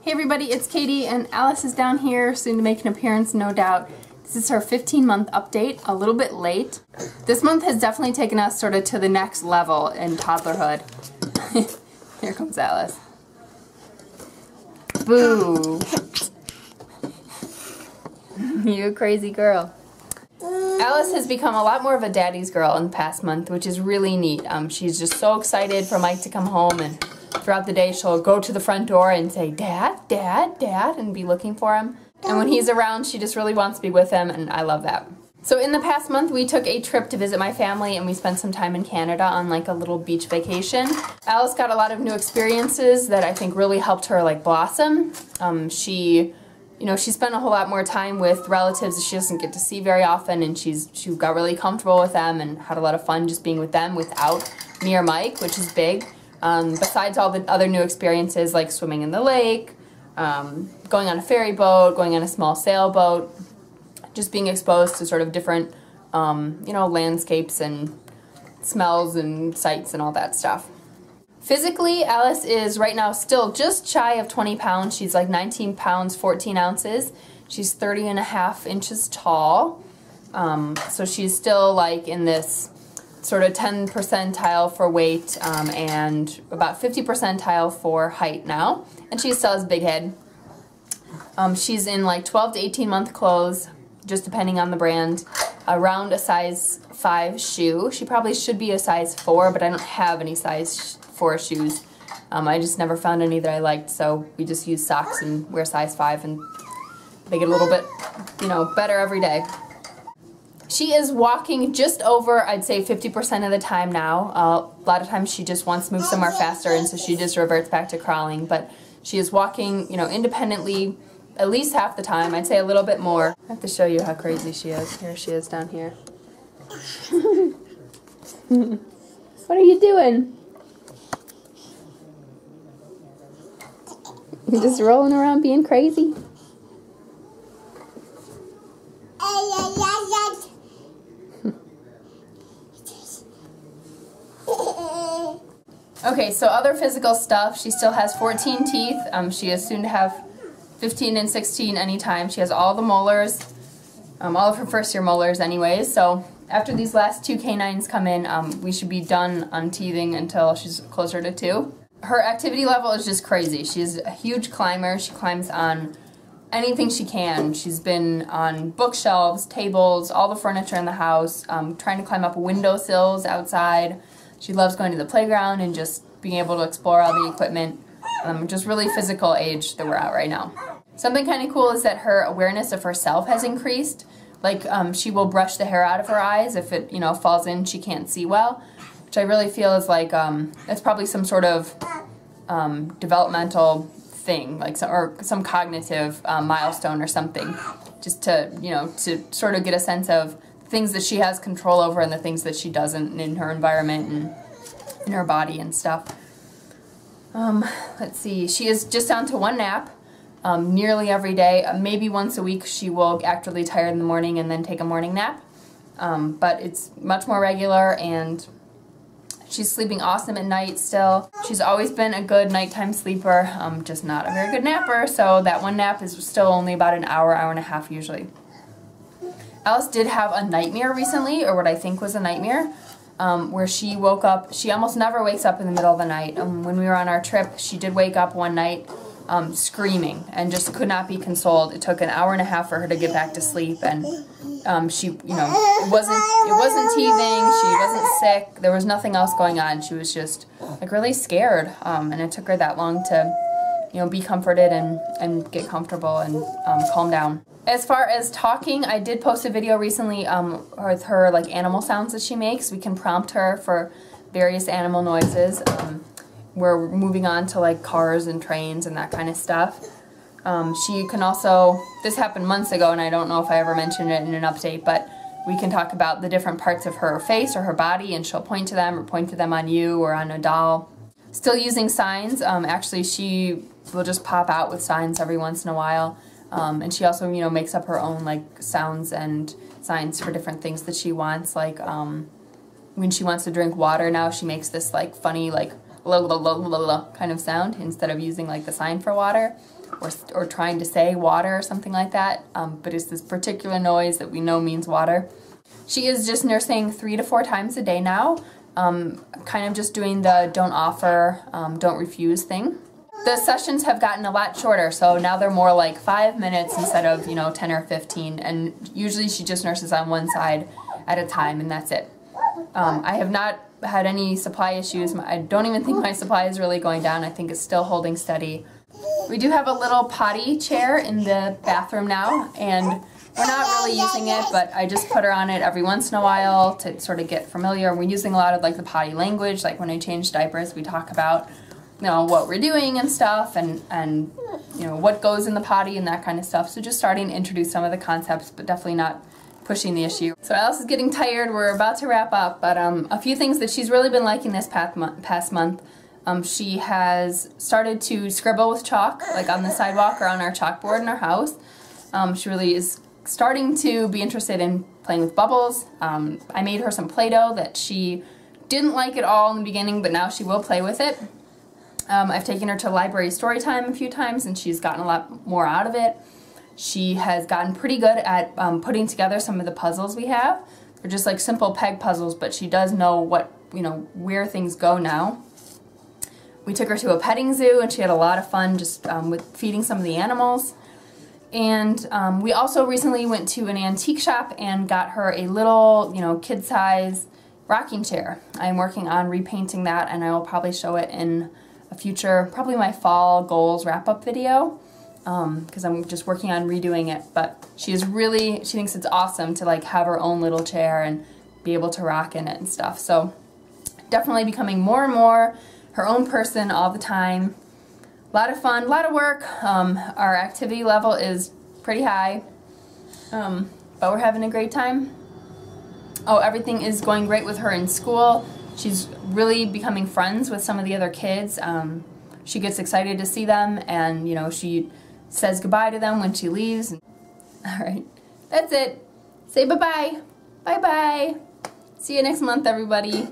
Hey everybody, it's Katie and Alice is down here, soon to make an appearance, no doubt. This is her 15-month update, a little bit late. This month has definitely taken us sort of to the next level in toddlerhood. Here comes Alice. Boo! You a crazy girl. Alice has become a lot more of a daddy's girl in the past month, which is really neat. She's just so excited for Mike to come home, and throughout the day she'll go to the front door and say, "Dad, Dad, Dad," and be looking for him. And when he's around, she just really wants to be with him, and I love that. So in the past month, we took a trip to visit my family, and we spent some time in Canada on like a little beach vacation. Alice got a lot of new experiences that I think really helped her like blossom. She spent a whole lot more time with relatives that she doesn't get to see very often, and she got really comfortable with them and had a lot of fun just being with them without me or Mike, which is big. Besides all the other new experiences like swimming in the lake, going on a ferry boat, going on a small sailboat, just being exposed to sort of different, landscapes and smells and sights and all that stuff. Physically, Alice is right now still just shy of 20 pounds. She's like 19 pounds, 14 ounces. She's 30.5 inches tall. So she's still like in this sort of 10 percentile for weight and about 50 percentile for height now. And she still has a big head. She's in like 12 to 18 month clothes, just depending on the brand, around a size 5 shoe. She probably should be a size 4, but I don't have any size 4 shoes. I just never found any that I liked, so we just use socks and wear size 5, and they get a little bit, better every day. She is walking just over, I'd say, 50% of the time now. A lot of times she just wants to move somewhere faster, and so she just reverts back to crawling, but she is walking, independently at least half the time. I'd say a little bit more. I have to show you how crazy she is. Here she is down here. What are you doing? You're just rolling around being crazy? Okay, so other physical stuff. She still has 14 teeth. She is soon to have 15 and 16 anytime. She has all the molars, all of her first year molars anyways. So after these last 2 canines come in, we should be done on teething until she's closer to 2. Her activity level is just crazy. She's a huge climber. She climbs on anything she can. She's been on bookshelves, tables, all the furniture in the house, trying to climb up windowsills outside. She loves going to the playground and just being able to explore all the equipment. Just really physical age that we're at right now. Something kind of cool is that her awareness of herself has increased. Like, she will brush the hair out of her eyes if it, falls in, she can't see well. Which I really feel is like, it's probably some sort of developmental thing, like some cognitive milestone or something, just to, to sort of get a sense of things that she has control over and the things that she doesn't in her environment and in her body and stuff. Let's see, she is just down to 1 nap nearly every day. Maybe once a week she will act really tired in the morning and then take a morning nap. But it's much more regular, and she's sleeping awesome at night still. She's always been a good nighttime sleeper, just not a very good napper, so that 1 nap is still only about an hour, hour and a half usually. Alice did have a nightmare recently, or what I think was a nightmare, where she woke up. She almost never wakes up in the middle of the night. When we were on our trip, she did wake up one night screaming and just could not be consoled. It took an hour and a half for her to get back to sleep, and she, it wasn't teething, she wasn't sick, there was nothing else going on. She was just like really scared, and it took her that long to, be comforted and get comfortable and calm down. As far as talking, I did post a video recently with her like animal sounds that she makes. We can prompt her for various animal noises. We're moving on to like cars and trains and that kind of stuff. She can also, this happened months ago and I don't know if I ever mentioned it in an update, but we can talk about the different parts of her face or her body, and she'll point to them or point to them on you or on a doll. Still using signs. Actually, she will just pop out with signs every once in a while. And she also, makes up her own like sounds and signs for different things that she wants. Like when she wants to drink water now, she makes this like funny like la la la la la kind of sound instead of using like the sign for water or trying to say water or something like that. But it's this particular noise that we know means water. She is just nursing 3 to 4 times a day now, kind of just doing the don't offer, don't refuse thing. The sessions have gotten a lot shorter, so now they're more like 5 minutes instead of, 10 or 15, and usually she just nurses on one side at a time, and that's it. I have not had any supply issues. I don't even think my supply is really going down. I think it's still holding steady. We do have a little potty chair in the bathroom now, and we're not really using it, but I just put her on it every once in a while to sort of get familiar. We're using a lot of like the potty language, like when I change diapers, we talk about what we're doing and stuff, and what goes in the potty and that kind of stuff. So just starting to introduce some of the concepts, but definitely not pushing the issue. So Alice is getting tired. We're about to wrap up, but a few things that she's really been liking this past month. She has started to scribble with chalk, like on the sidewalk or on our chalkboard in our house. She really is starting to be interested in playing with bubbles. I made her some Play-Doh that she didn't like at all in the beginning, but now she will play with it. I've taken her to library story time a few times, and she's gotten a lot more out of it. She has gotten pretty good at putting together some of the puzzles we have. They're just like simple peg puzzles, but she does know where things go now. We took her to a petting zoo, and she had a lot of fun just with feeding some of the animals. And we also recently went to an antique shop and got her a little, kid-size rocking chair. I'm working on repainting that, and I will probably show it in a future, probably my fall goals wrap-up video, because I'm just working on redoing it. But she thinks it's awesome to like have her own little chair and be able to rock in it and stuff. So definitely becoming more and more her own person all the time. A lot of fun, a lot of work. Our activity level is pretty high, but we're having a great time. Oh, everything is going great with her in school. She's really becoming friends with some of the other kids. She gets excited to see them, and she says goodbye to them when she leaves. All right, that's it. Say bye-bye. Bye-bye. See you next month, everybody.